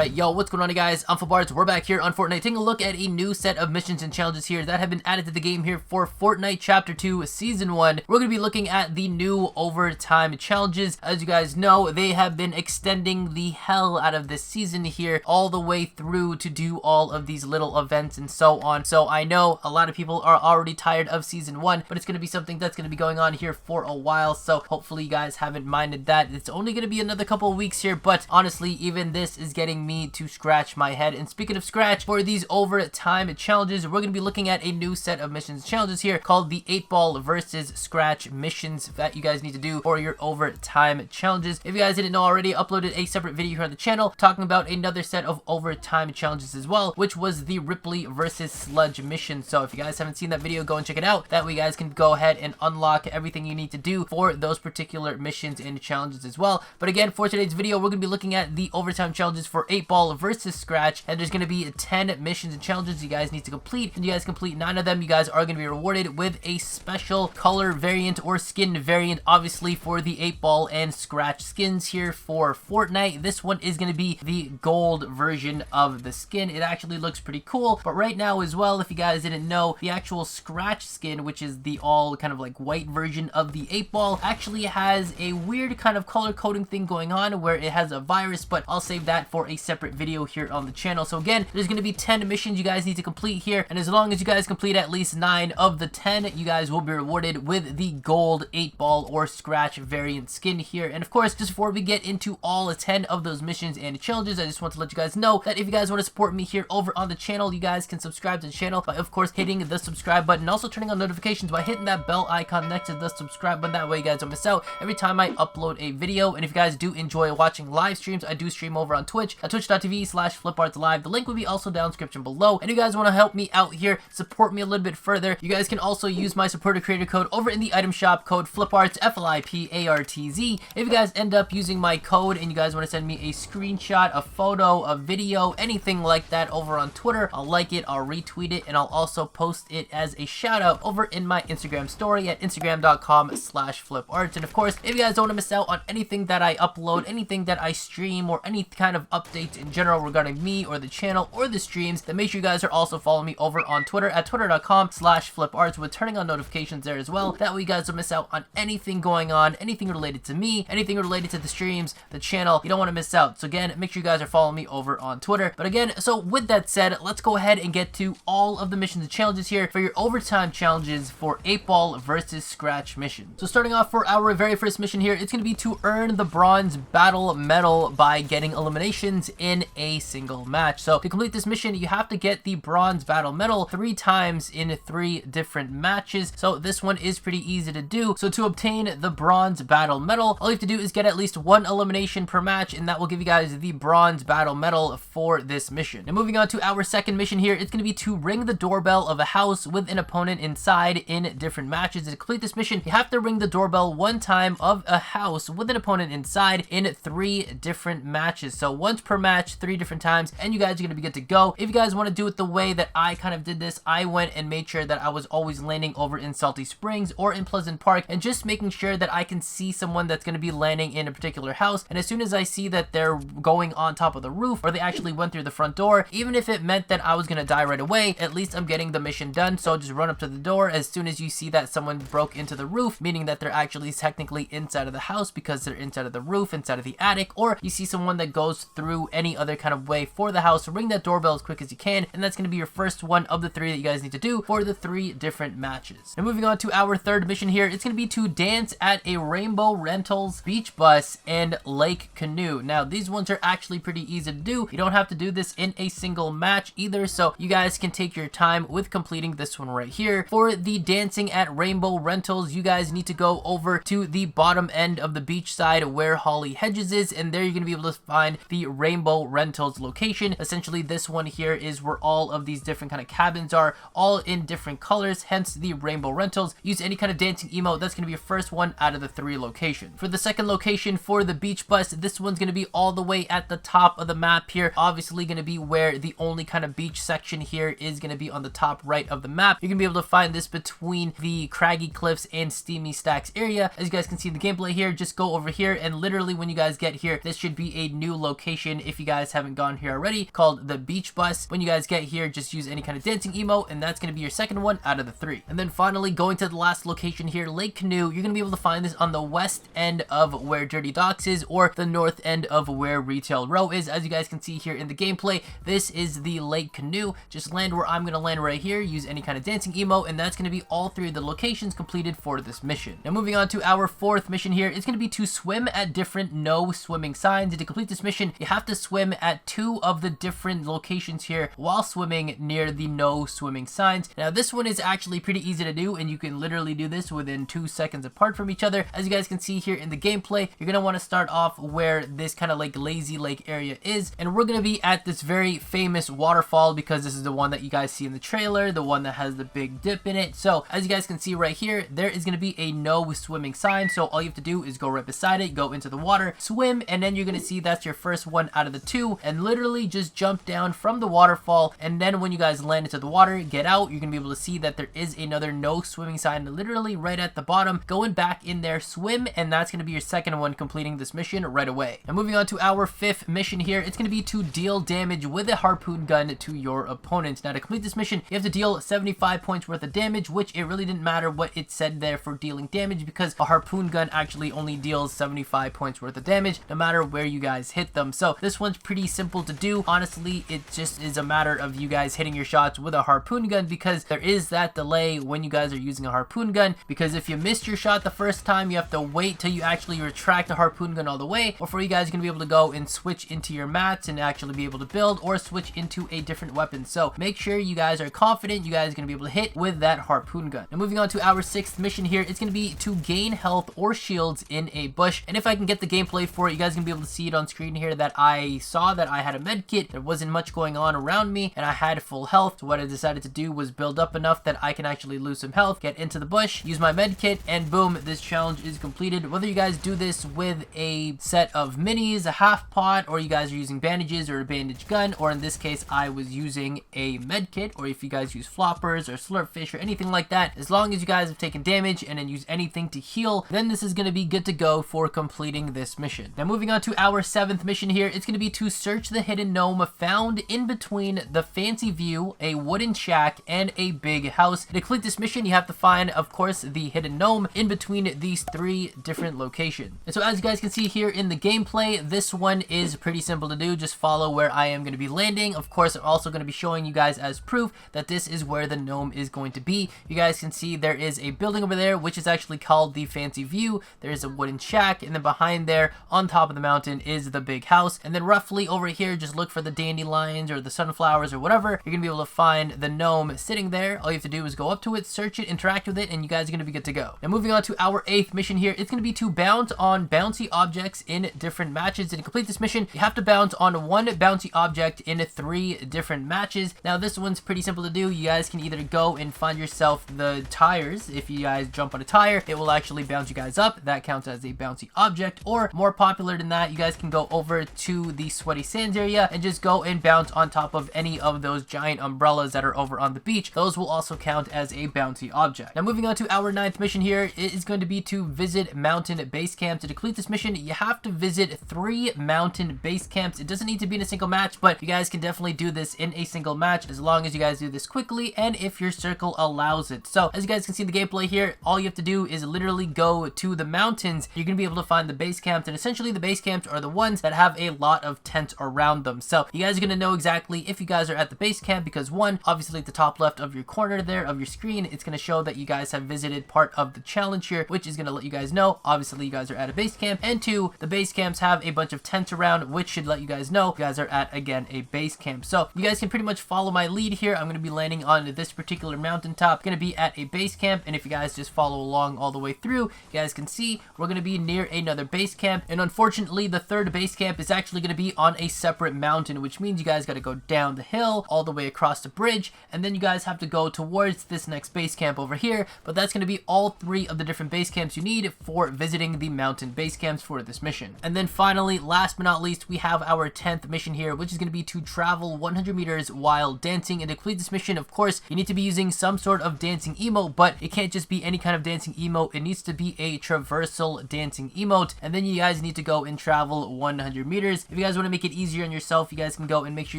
Alright, yo, what's going on, guys? I'm FlipArtz. We're back here on Fortnite taking a look at a new set of missions and challenges here that have been added to the game here for Fortnite Chapter 2 Season 1. We're going to be looking at the new overtime challenges. As you guys know, they have been extending the hell out of this season here all the way through to do all of these little events and so on. So I know a lot of people are already tired of Season 1, but it's going to be something that's going to be going on here for a while. So hopefully you guys haven't minded that. It's only going to be another couple of weeks here, but honestly, even this is getting me to scratch my head. And speaking of scratch, for these overtime challenges, we're going to be looking at a new set of missions and challenges here called the 8-ball versus scratch missions that you guys need to do for your overtime challenges. If you guys didn't know already, I uploaded a separate video here on the channel talking about another set of overtime challenges as well, which was the Ripley versus Sludge mission. So if you guys haven't seen that video, go and check it out. That way you guys can go ahead and unlock everything you need to do for those particular missions and challenges as well. But again, for today's video, we're going to be looking at the overtime challenges for 8-ball versus scratch, and there's going to be 10 missions and challenges you guys need to complete. And you guys complete 9 of them, you guys are going to be rewarded with a special color variant or skin variant, obviously for the 8-ball and scratch skins here for Fortnite. This one is going to be the gold version of the skin. It actually looks pretty cool, but right now as well, if you guys didn't know, the actual scratch skin, which is the all kind of like white version of the 8-ball, actually has a weird kind of color coding thing going on where it has a virus, but I'll save that for a separate video here on the channel. So again, there's going to be 10 missions you guys need to complete here, and as long as you guys complete at least 9 of the 10, you guys will be rewarded with the gold 8-ball or scratch variant skin here. And of course, just before we get into all 10 of those missions and challenges, I just want to let you guys know that if you guys want to support me here over on the channel, you guys can subscribe to the channel by of course hitting the subscribe button, also turning on notifications by hitting that bell icon next to the subscribe button. That way you guys don't miss out every time I upload a video. And if you guys do enjoy watching live streams, I do stream over on Twitch at twitch.tv/FlipArtzLive. The link will be also down in the description below. And if you guys want to help me out here, support me a little bit further, you guys can also use my supporter creator code over in the item shop, code FlipArtz, FLIPARTZ. If you guys end up using my code and you guys want to send me a screenshot, a photo, a video, anything like that over on Twitter, I'll like it, I'll retweet it, and I'll also post it as a shout out over in my Instagram story at instagram.com/FlipArtz. And of course, if you guys don't want to miss out on anything that I upload, anything that I stream, or any kind of updates in general regarding me or the channel or the streams, then make sure you guys are also following me over on Twitter at twitter.com/FlipArtz with turning on notifications there as well. That way you guys don't miss out on anything going on, anything related to me, anything related to the streams, the channel. You don't want to miss out. So again, make sure you guys are following me over on Twitter. But again, so with that said, let's go ahead and get to all of the missions and challenges here for your overtime challenges for 8-ball versus scratch mission. So starting off for our very first mission here, it's going to be to earn the bronze battle medal by getting eliminations in a single match. So to complete this mission, you have to get the bronze battle medal 3 times in 3 different matches. So this one is pretty easy to do. So to obtain the bronze battle medal, all you have to do is get at least 1 elimination per match, and that will give you guys the bronze battle medal for this mission. And moving on to our second mission here, it's going to be to ring the doorbell of a house with an opponent inside in different matches. To complete this mission, you have to ring the doorbell 1 time of a house with an opponent inside in 3 different matches. So once per match, 3 different times, and you guys are going to be good to go. If you guys want to do it the way that I kind of did this, I went and made sure that I was always landing over in Salty Springs or in Pleasant Park, and just making sure that I can see someone that's going to be landing in a particular house. And as soon as I see that they're going on top of the roof, or they actually went through the front door, even if it meant that I was going to die right away, at least I'm getting the mission done. So just run up to the door as soon as you see that someone broke into the roof, meaning that they're actually technically inside of the house because they're inside of the roof, inside of the attic, or you see someone that goes through any other kind of way for the house. So ring that doorbell as quick as you can, and that's going to be your first one of the 3 that you guys need to do for the 3 different matches. And moving on to our third mission here, it's going to be to dance at a Rainbow Rentals, Beach Bus, and Lake Canoe. Now these ones are actually pretty easy to do. You don't have to do this in a single match either, so you guys can take your time with completing this one right here. For the dancing at Rainbow Rentals, you guys need to go over to the bottom end of the beach side where Holly Hedges is, and there you're going to be able to find the Rainbow Rentals location. Essentially this one here is where all of these different kind of cabins are, all in different colors, hence the Rainbow Rentals. Use any kind of dancing emote. That's going to be your first one out of the 3 locations. For the second location for the beach bus, this one's going to be all the way at the top of the map here, obviously going to be where the only kind of beach section here is going to be on the top right of the map. You're going to be able to find this between the Craggy Cliffs and Steamy Stacks area. As you guys can see in the gameplay here, just go over here, and literally when you guys get here, this should be a new location if if you guys haven't gone here already, called the beach bus. When you guys get here, just use any kind of dancing emote, and that's going to be your second one out of the 3. And then finally, going to the last location here, Lake Canoe, you're going to be able to find this on the west end of where Dirty Docks is, or the north end of where Retail Row is. As you guys can see here in the gameplay, this is the Lake Canoe. Just land where I'm going to land right here, use any kind of dancing emote, and that's going to be all 3 of the locations completed for this mission. Now moving on to our 4th mission here, it's going to be to swim at different no swimming signs. And to complete this mission, you have to swim at 2 of the different locations here while swimming near the no swimming signs. Now this one is actually pretty easy to do, and you can literally do this within 2 seconds apart from each other. As you guys can see here in the gameplay, you're going to want to start off where this kind of like lazy lake area is, and we're going to be at this very famous waterfall because this is the one that you guys see in the trailer, the one that has the big dip in it. So as you guys can see right here, there is going to be a no swimming sign, so all you have to do is go right beside it, go into the water, swim, and then you're going to see that's your first one out of the 2, and literally just jump down from the waterfall. And then when you guys land into the water, get out, you're going to be able to see that there is another no swimming sign literally right at the bottom. Going back in there, swim, and that's going to be your second one completing this mission right away. Now moving on to our 5th mission here, it's going to be to deal damage with a harpoon gun to your opponent. Now to complete this mission, you have to deal 75 points worth of damage, which it really didn't matter what it said there for dealing damage, because a harpoon gun actually only deals 75 points worth of damage no matter where you guys hit them. So this one's pretty simple to do. Honestly, it just is a matter of you guys hitting your shots with a harpoon gun, because there is that delay when you guys are using a harpoon gun, because if you missed your shot the first time, you have to wait till you actually retract the harpoon gun all the way before you guys are going to be able to go and switch into your mats and actually be able to build or switch into a different weapon. So make sure you guys are confident you guys are going to be able to hit with that harpoon gun. Now moving on to our 6th mission here, it's going to be to gain health or shields in a bush. And if I can get the gameplay for it, you guys are going to be able to see it on screen here that I saw that I had a med kit. There wasn't much going on around me and I had full health. So what I decided to do was build up enough that I can actually lose some health, get into the bush, use my med kit, and boom, this challenge is completed. Whether you guys do this with a set of minis, a half pot, or you guys are using bandages or a bandage gun, or in this case I was using a med kit, or if you guys use floppers or slurpfish or anything like that, as long as you guys have taken damage and then use anything to heal, then this is going to be good to go for completing this mission. Now moving on to our 7th mission here, it's going to be to search the hidden gnome found in between the fancy view, a wooden shack, and a big house. To complete this mission, you have to find, of course, the hidden gnome in between these 3 different locations. And so as you guys can see here in the gameplay, this one is pretty simple to do. Just follow where I am going to be landing. Of course, I'm also going to be showing you guys as proof that this is where the gnome is going to be. You guys can see there is a building over there, which is actually called the fancy view. There's a wooden shack, and then behind there on top of the mountain is the big house. And then roughly over here, just look for the dandelions or the sunflowers or whatever. You're going to be able to find the gnome sitting there. All you have to do is go up to it, search it, interact with it, and you guys are going to be good to go. Now moving on to our 8th mission here, it's going to be to bounce on bouncy objects in different matches. And to complete this mission, you have to bounce on 1 bouncy object in 3 different matches. Now this one's pretty simple to do. You guys can either go and find yourself the tires. If you guys jump on a tire, it will actually bounce you guys up. That counts as a bouncy object. Or more popular than that, you guys can go over to the sweaty sands area and just go and bounce on top of any of those giant umbrellas that are over on the beach. Those will also count as a bouncy object. Now moving on to our 9th mission here, it is going to be to visit mountain base camps. To complete this mission, you have to visit 3 mountain base camps. It doesn't need to be in a single match, but you guys can definitely do this in a single match as long as you guys do this quickly and if your circle allows it. So as you guys can see in the gameplay here, all you have to do is literally go to the mountains. You're going to be able to find the base camps, and essentially the base camps are the ones that have a lot of tents around them. So you guys are going to know exactly if you guys are at the base camp, because 1, obviously at the top left of your corner there of your screen, it's going to show that you guys have visited part of the challenge here, which is going to let you guys know obviously you guys are at a base camp. And 2, the base camps have a bunch of tents around, which should let you guys know you guys are at, again, a base camp. So you guys can pretty much follow my lead here. I'm going to be landing on this particular mountaintop, going to be at a base camp, and if you guys just follow along all the way through, you guys can see we're going to be near another base camp. And unfortunately, the 3rd base camp is actually going to be on a separate mountain, which means you guys got to go down the hill all the way across the bridge, and then you guys have to go towards this next base camp over here. But that's going to be all 3 of the different base camps you need for visiting the mountain base camps for this mission. And then finally, last but not least, we have our 10th mission here, which is going to be to travel 100 meters while dancing. And to complete this mission, of course, you need to be using some sort of dancing emote, but it can't just be any kind of dancing emote. It needs to be a traversal dancing emote. And then you guys need to go and travel 100 meters. If you you guys want to make it easier on yourself, you guys can go and make sure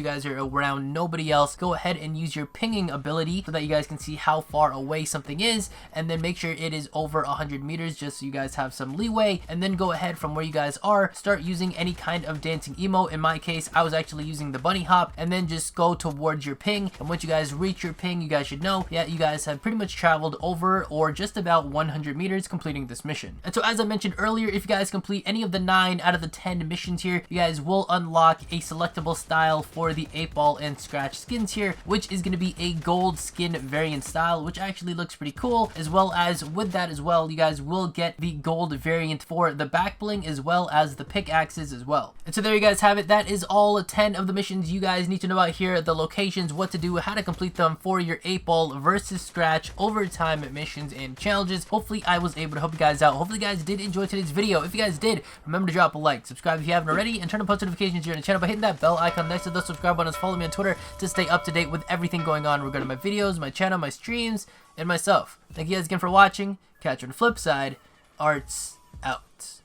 you guys are around nobody else. Go ahead and use your pinging ability so that you guys can see how far away something is, and then make sure it is over 100 meters just so you guys have some leeway. And then go ahead from where you guys are, start using any kind of dancing emote. In my case, I was actually using the bunny hop, and then just go towards your ping. And once you guys reach your ping, you guys should know, yeah, you guys have pretty much traveled over or just about 100 meters completing this mission. And so as I mentioned earlier, if you guys complete any of the 9 out of the 10 missions here, you guys will unlock a selectable style for the 8-ball and scratch skins here, which is going to be a gold skin variant style, which actually looks pretty cool. As well as with that as well, you guys will get the gold variant for the back bling as well as the pickaxes as well. And so there you guys have it. That is all 10 of the missions you guys need to know about here, the locations, what to do, how to complete them for your 8-ball versus scratch overtime missions and challenges. Hopefully I was able to help you guys out. Hopefully you guys did enjoy today's video. If you guys did, remember to drop a like, subscribe if you haven't already, and turn on post notifications here on the channel by hitting that bell icon next to the subscribe button. Follow me on Twitter to stay up to date with everything going on regarding my videos, my channel, my streams, and myself. Thank you guys again for watching. Catch you on the flip side. Arts out.